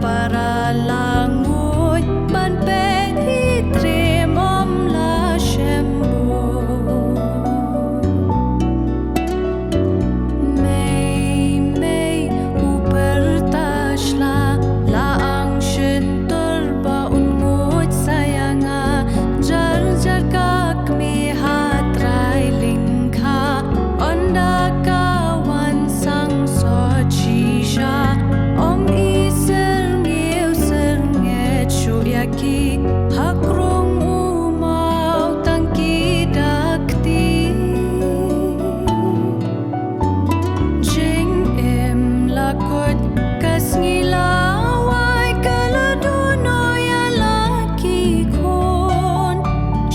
Para langoy ban pe hi trem om la shembo May ऊपर tashla la ang shin turba ungoy sayanga jar jar kak me hatrai lingkha onda kawan sang so chisha om ki hakrong umau tangki dakti jing em lakot kas ngilawai kaladuno ya laki kon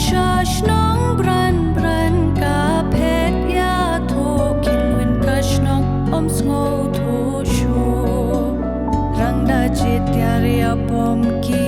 shash nong bran ka phet ya tho kinwen kashnong om sngo tho shu rangda chit ya ria pom ki